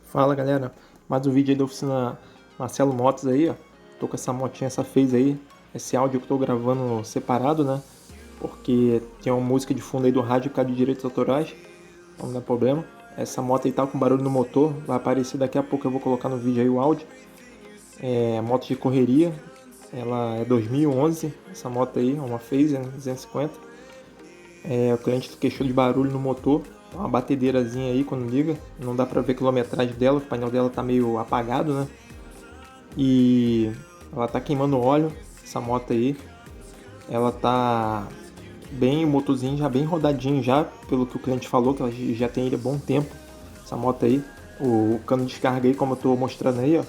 Fala galera, mais um vídeo aí da oficina Marcelo Motos aí, ó. Tô com essa motinha, essa Phase aí. Esse áudio que eu tô gravando separado, né? Porque tem uma música de fundo aí do rádio por causa de direitos autorais. Não dá problema. Essa moto aí tá com barulho no motor, vai aparecer daqui a pouco, eu vou colocar no vídeo aí o áudio. É moto de correria, ela é 2011, essa moto aí, é uma Phase, né? 250. O cliente queixou de barulho no motor, uma batedeirazinha aí quando liga, não dá pra ver a quilometragem dela, o painel dela tá meio apagado, né? E ela tá queimando óleo, essa moto aí. Ela tá bem, o motorzinho já bem rodadinho já, pelo que o cliente falou, que ela já tem ele há bom tempo, essa moto aí. O cano de descarga aí, como eu tô mostrando aí, ó,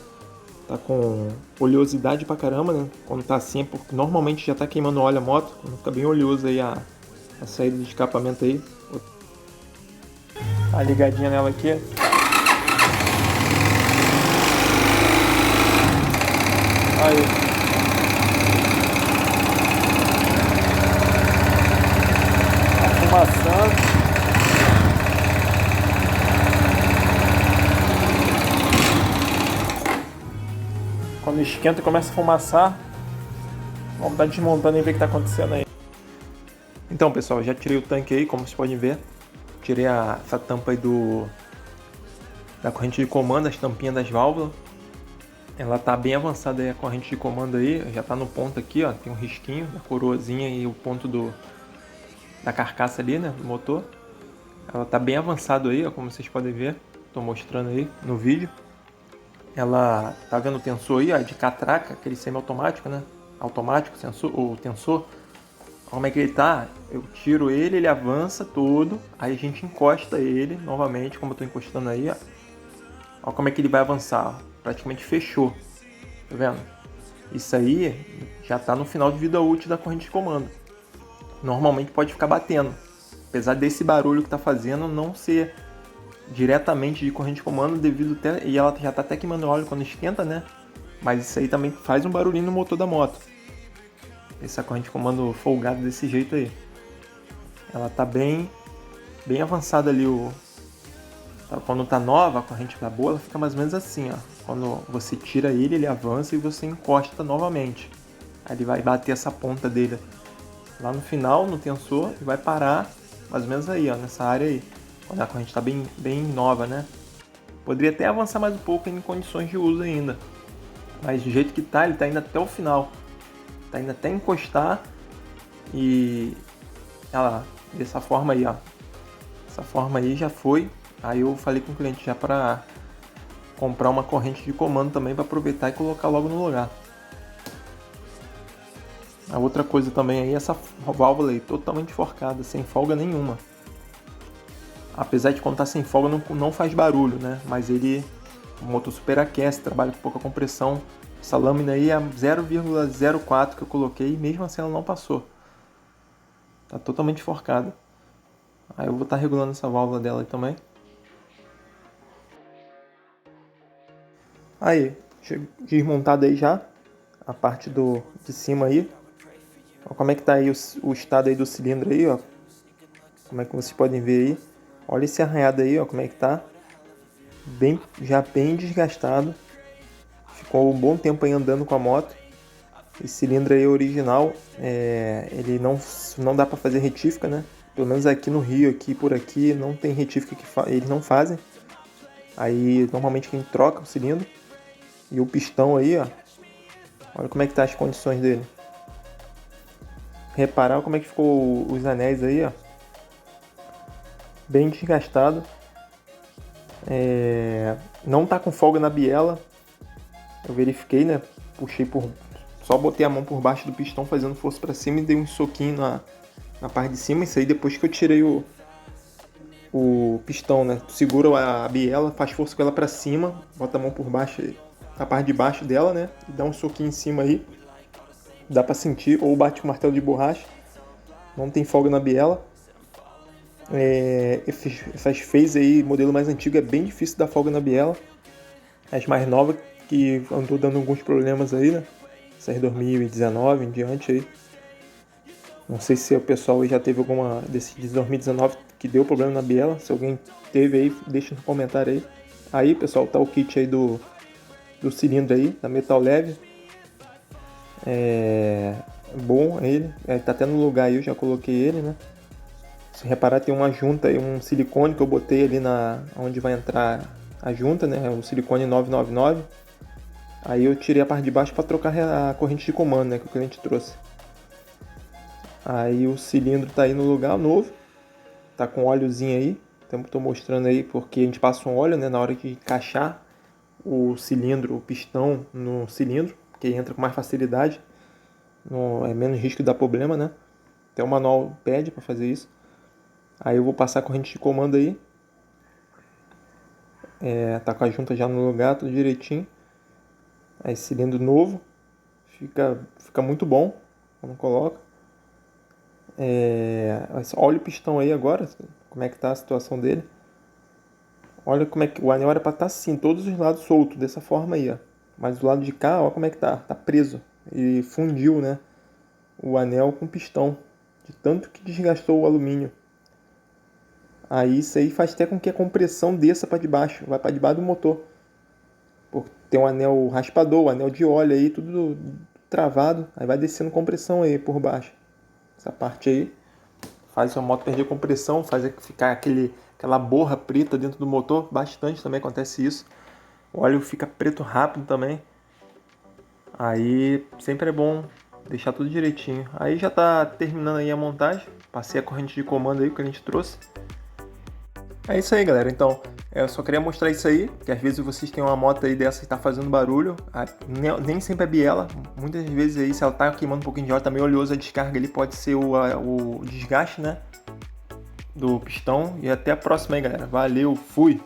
tá com oleosidade pra caramba, né? Quando tá assim, porque normalmente já tá queimando óleo a moto, quando fica bem oleoso aí a saída de escapamento aí. Tá ligadinha nela aqui. Aí. Tá fumaçando. Quando esquenta e começa a fumaçar, vamos estar desmontando e ver o que tá acontecendo aí. Então pessoal, já tirei o tanque aí, como vocês podem ver. Tirei essa tampa aí da corrente de comando, as tampinhas das válvulas. Ela tá bem avançada aí, a corrente de comando aí, já tá no ponto aqui, ó, tem um risquinho da coroazinha e o ponto da carcaça ali, né, do motor. Ela tá bem avançado aí, ó, como vocês podem ver, tô mostrando aí no vídeo. Ela tá vendo o tensor aí, ó, de catraca, aquele semi-automático, né, automático, o tensor. Como é que ele tá? Eu tiro ele, ele avança todo, aí a gente encosta ele novamente, como eu tô encostando aí, ó. Olha como é que ele vai avançar, ó. Praticamente fechou, tá vendo? Isso aí já tá no final de vida útil da corrente de comando. Normalmente pode ficar batendo, apesar desse barulho que tá fazendo não ser diretamente de corrente de comando, devido e ela já tá até queimando óleo quando esquenta, né? Mas isso aí também faz um barulhinho no motor da moto. Essa corrente de comando folgada desse jeito aí. Ela tá bem avançada ali. Quando tá nova, a corrente da boa, ela fica mais ou menos assim, ó. Quando você tira ele, ele avança e você encosta novamente. Aí ele vai bater essa ponta dele lá no final, no tensor, e vai parar mais ou menos aí, ó, nessa área aí. Quando a corrente tá bem nova, né? Poderia até avançar mais um pouco em condições de uso ainda. Mas do jeito que tá, ele tá indo até o final. Tá indo até encostar e... olha lá, dessa forma aí, ó. Essa forma aí já foi. Aí eu falei com o cliente já para comprar uma corrente de comando também para aproveitar e colocar logo no lugar. A outra coisa também aí, essa válvula aí totalmente forcada, sem folga nenhuma. Apesar de quando tá sem folga não faz barulho, né? Mas o motor superaquece, trabalha com pouca compressão. Essa lâmina aí é 0,04 que eu coloquei e mesmo assim ela não passou. Tá totalmente forcada. Aí eu vou estar regulando essa válvula dela aí também. Aí, desmontado aí já a parte de cima aí. Ó, como é que tá aí o estado aí do cilindro aí, ó. Como é que vocês podem ver aí. Olha esse arranhado aí, ó, como é que tá. Já bem desgastado. Ficou um bom tempo aí andando com a moto. Esse cilindro aí é original, ele não dá para fazer retífica, né? Pelo menos aqui no Rio, aqui por aqui, não tem retífica que eles não fazem. Aí normalmente quem troca o cilindro. E o pistão aí, ó. Olha como é que tá as condições dele. Reparar como é que ficou os anéis aí, ó. Bem desgastado. Não tá com folga na biela. Eu verifiquei, né? Só botei a mão por baixo do pistão fazendo força para cima e dei um soquinho na parte de cima. Isso aí depois que eu tirei o pistão, né? Tu segura a biela, faz força com ela para cima, bota a mão por baixo, a parte de baixo dela, né? E dá um soquinho em cima aí. Dá para sentir, ou bate com martelo de borracha. Não tem folga na biela. Essas Phase aí, modelo mais antigo, é bem difícil dar folga na biela. As mais novas que andou dando alguns problemas aí, né? Essas 2019 em diante aí. Não sei se o pessoal já teve alguma desse de 2019 que deu problema na biela. Se alguém teve aí, deixa no comentário aí. Aí, pessoal, tá o kit aí do cilindro aí, da Metal Leve. É bom ele, tá até no lugar aí, eu já coloquei ele, né? Se reparar, tem uma junta aí, um silicone que eu botei ali onde vai entrar a junta, né? É um silicone 999. Aí eu tirei a parte de baixo para trocar a corrente de comando, né? Que o cliente trouxe. Aí o cilindro tá aí no lugar novo, tá com óleozinho aí. Então tô mostrando aí porque a gente passa um óleo, né? Na hora de encaixar o cilindro, o pistão no cilindro, que entra com mais facilidade. É menos risco de dar problema, né? Até o manual pede para fazer isso. Aí eu vou passar a corrente de comando aí. Tá com a junta já no lugar, tudo direitinho. Aí cilindro novo. Fica muito bom quando coloca. Olha o pistão aí agora, como é que tá a situação dele. Olha como é que o anel era para estar assim, todos os lados soltos, dessa forma aí, ó. Mas do lado de cá, olha como é que tá preso. E fundiu, né, o anel com o pistão, de tanto que desgastou o alumínio. Aí isso aí faz até com que a compressão desça para debaixo, vai para debaixo do motor. Porque tem um anel raspador, um anel de óleo aí, tudo travado, aí vai descendo compressão aí por baixo. Essa parte aí faz a moto perder compressão, faz ficar aquela borra preta dentro do motor, bastante também acontece isso. O óleo fica preto rápido também. Aí sempre é bom deixar tudo direitinho. Aí já tá terminando aí a montagem, passei a corrente de comando aí que a gente trouxe. É isso aí, galera. Então, eu só queria mostrar isso aí, que às vezes vocês têm uma moto aí dessa que tá fazendo barulho, nem sempre é biela, muitas vezes aí se ela tá queimando um pouquinho de óleo, tá meio oleoso a descarga ali, pode ser o desgaste, né, do pistão. E até a próxima aí, galera. Valeu, fui!